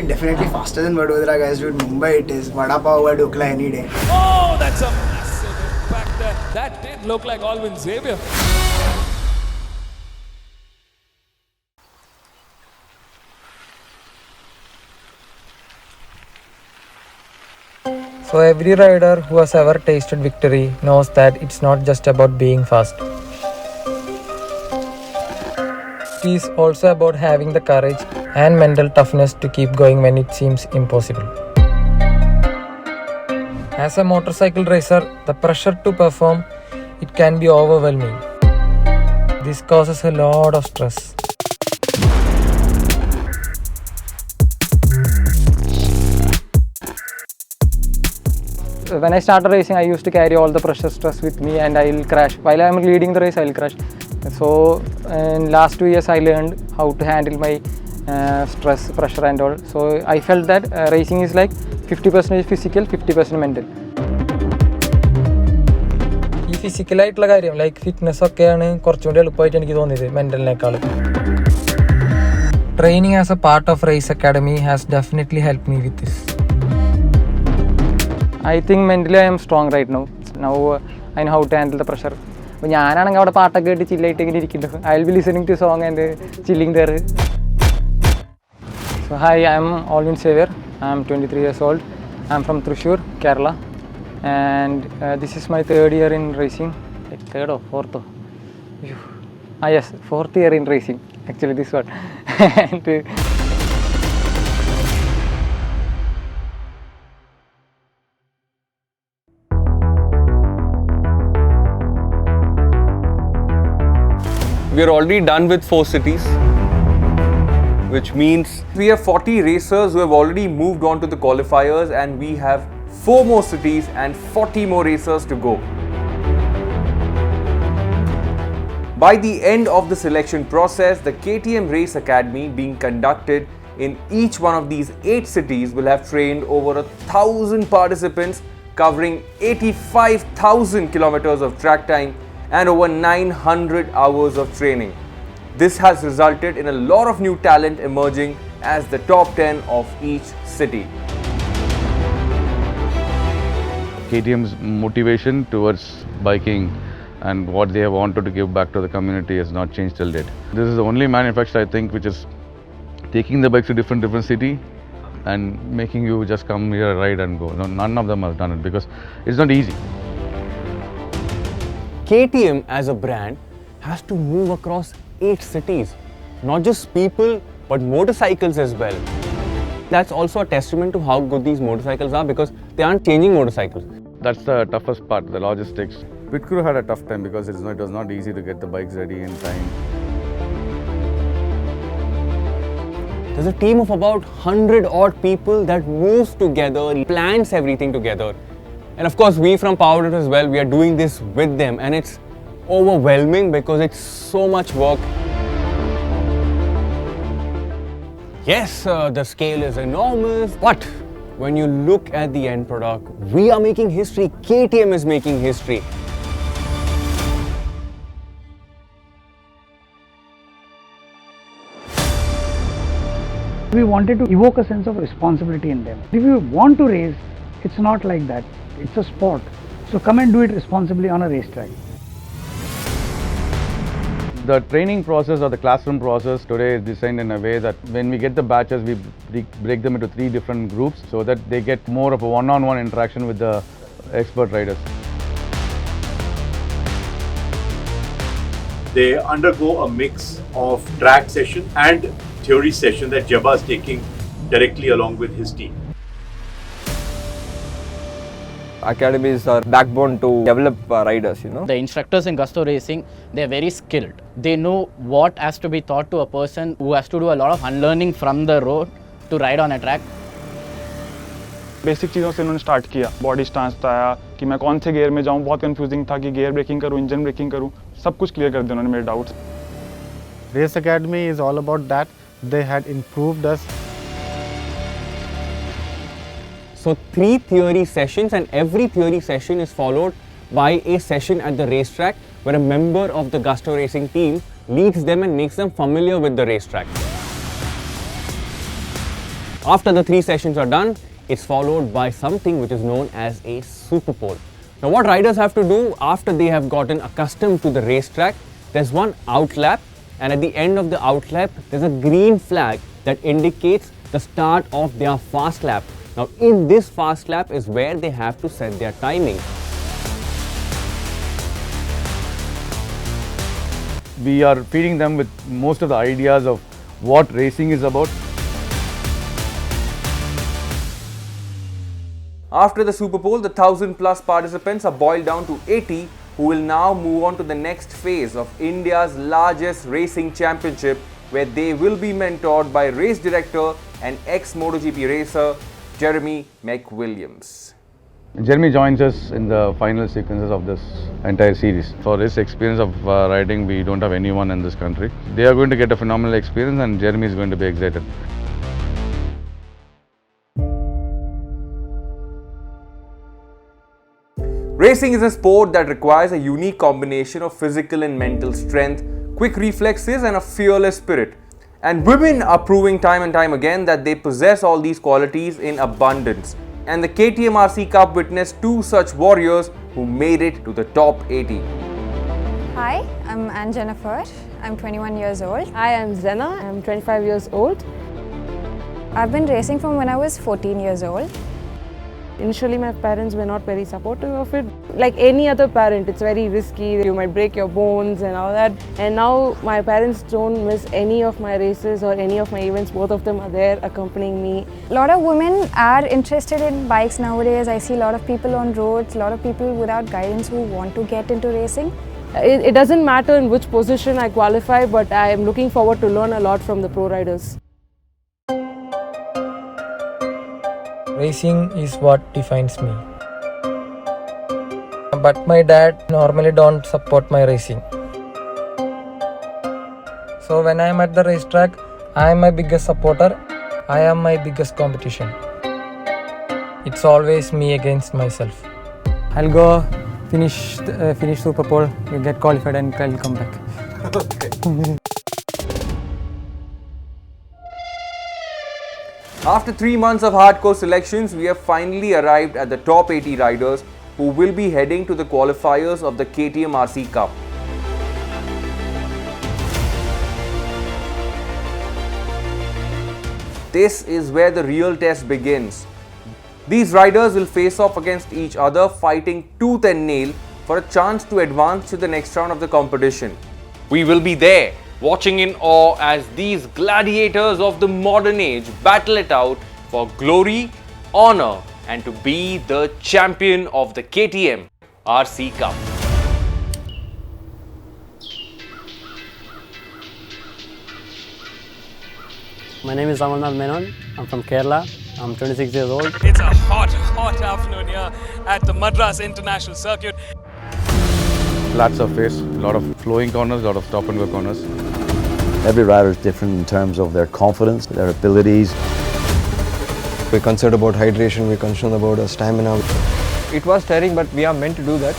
it definitely faster than Vadodara guys do in Mumbai. It is Vada Pav or Dokla any day. Oh, that's a massive impact there. That did look like Alvin Xavier. So every rider who has ever tasted victory knows that it's not just about being fast. It is also about having the courage and mental toughness to keep going when it seems impossible. As a motorcycle racer, the pressure to perform, it can be overwhelming. This causes a lot of stress. When I started racing, I used to carry all the pressure stress with me and I'll crash. While I'm leading the race, I'll crash. So in last 2 years, I learned how to handle my stress, pressure and all. So I felt that racing is like 50% physical, 50% mental. ഈ ഫിസിക്കലായിട്ടുള്ള കാര്യം like fitness ഒക്കെയാണ് കുറച്ചുകൂടി എളുപ്പമായിട്ട് എനിക്ക് തോന്നിയത് മെൻ്റലിനേക്കാൾ. Training as a part of race academy has definitely help me with this. I think mentally I am strong right now. Now I know how to handle the pressure. അപ്പോൾ ഞാനാണെങ്കിൽ അവിടെ പാട്ടൊക്കെ കേട്ട് ചില്ലായിട്ട് ഇങ്ങനെ ഇരിക്കുന്നുണ്ട്. I will be listening to song and chilling there. So hi, I am Alvin Xavier. I am 23 years old. I am from Thrissur, Kerala. And this is my third year in racing. Like third or fourth? Yes, fourth year in racing. Actually this one. And, we are already done with 4 cities, which means we have 40 racers who have already moved on to the qualifiers, and we have 4 more cities and 40 more racers to go. By the end of the selection process, the Ktm Race Academy being conducted in each one of these 8 cities will have trained over 1,000 participants covering 85,000 kilometers of track time and over 900 hours of training. This has resulted in a lot of new talent emerging as the top 10 of each city. KTM's motivation towards biking and what they have wanted to give back to the community has not changed till date. This is the only manufacturer, I think, which is taking the bikes to different city and making you just come here, ride and go. No, none of them has done it because it's not easy. KTM as a brand has to move across 8 cities, not just people but motorcycles as well. That's also a testament to how good these motorcycles are because they aren't changing motorcycles. That's the toughest part, the logistics. Pit crew had a tough time because it was not easy to get the bikes ready in time. There's a team of about 100 odd people that moves together, plans everything together. And of course, we from Powered as well, we are doing this with them, and it's overwhelming because it's so much work. Yes, the scale is enormous, but when you look at the end product, we are making history. KTM is making history. We wanted to evoke a sense of responsibility in them. If you want to race, it's not like that. It's a sport. So come and do it responsibly on a racetrack. The training process or the classroom process today is designed in a way that when we get the batches, we break them into 3 different groups so that they get more of a one-on-one interaction with the expert riders. They undergo a mix of track session and theory session that Jabba is taking directly along with his team. Academies are backbone to develop riders, The instructors in Gusto Racing, they're very skilled. They know what has to be taught to a person who has to do a lot of unlearning from the road to ride on a track. Basic चीज़ों से उन्होंने start किया. Body stance बताया कि मैं कौन से gear में जाऊँ. बहुत कंफ्यूजिंग था कि गियर ब्रेकिंग करूँ, इंजन ब्रेकिंग करूँ. सब कुछ क्लियर कर दिया उन्होंने मेरे doubts. Race Academy is all about that. They had improved us. So 3 theory sessions, and every theory session is followed by a session at the racetrack where a member of the Gusto Racing team leads them and makes them familiar with the racetrack. After the 3 sessions are done, it's followed by something which is known as a super pole. Now what riders have to do after they have gotten accustomed to the racetrack, there's one out lap, and at the end of the out lap, there's a green flag that indicates the start of their fast lap. Now in this fast lap is where they have to set their timing. We are feeding them with most of the ideas of what racing is about. After the Super Bowl, the 1,000+ participants are boiled down to 80, who will now move on to the next phase of India's largest racing championship, where they will be mentored by race director and ex-MotoGP racer Jeremy McWilliams. Jeremy joins us in the final sequences of this entire series. For his experience of riding, we don't have anyone in this country. They are going to get a phenomenal experience, and Jeremy is going to be excited. Racing is a sport that requires a unique combination of physical and mental strength, quick reflexes and a fearless spirit. And women are proving time and time again that they possess all these qualities in abundance. And the KTM RC Cup witnessed 2 such warriors who made it to the top 80. Hi, I'm Anne Jennifer. I'm 21 years old. Hi, I'm Zena. I'm 25 years old. I've been racing from when I was 14 years old. Initially, my parents were not very supportive of it. Like any other parent, it's very risky. You might break your bones and all that. And now my parents don't miss any of my races or any of my events. Both of them are there accompanying me. A lot of women are interested in bikes nowadays. I see a lot of people on roads, a lot of people without guidance who want to get into racing. It doesn't matter in which position I qualify, but I am looking forward to learn a lot from the pro riders. Racing is what defines me. But my dad normally don't support my racing. So when I am at the racetrack, I am my biggest supporter. I am my biggest competition. It's always me against myself. I'll go finish Super Bowl, get qualified, and I'll come back. Okay. After 3 months of hardcore selections, we have finally arrived at the top 80 riders who will be heading to the qualifiers of the KTM RC Cup. This is where the real test begins. These riders will face off against each other, fighting tooth and nail for a chance to advance to the next round of the competition. We will be there, watching in awe as these gladiators of the modern age battle it out for glory, honor, and to be the champion of the KTM RC Cup. My name is Amarnath Menon. I'm from Kerala. I'm 26 years old. It's a hot afternoon here at the Madras International Circuit. Flat surface, a lot of flowing corners, a lot of stop and go corners. Every rider is different in terms of their confidence, their abilities. We're concerned about hydration, we're concerned about stamina. It was tiring, but we are meant to do that.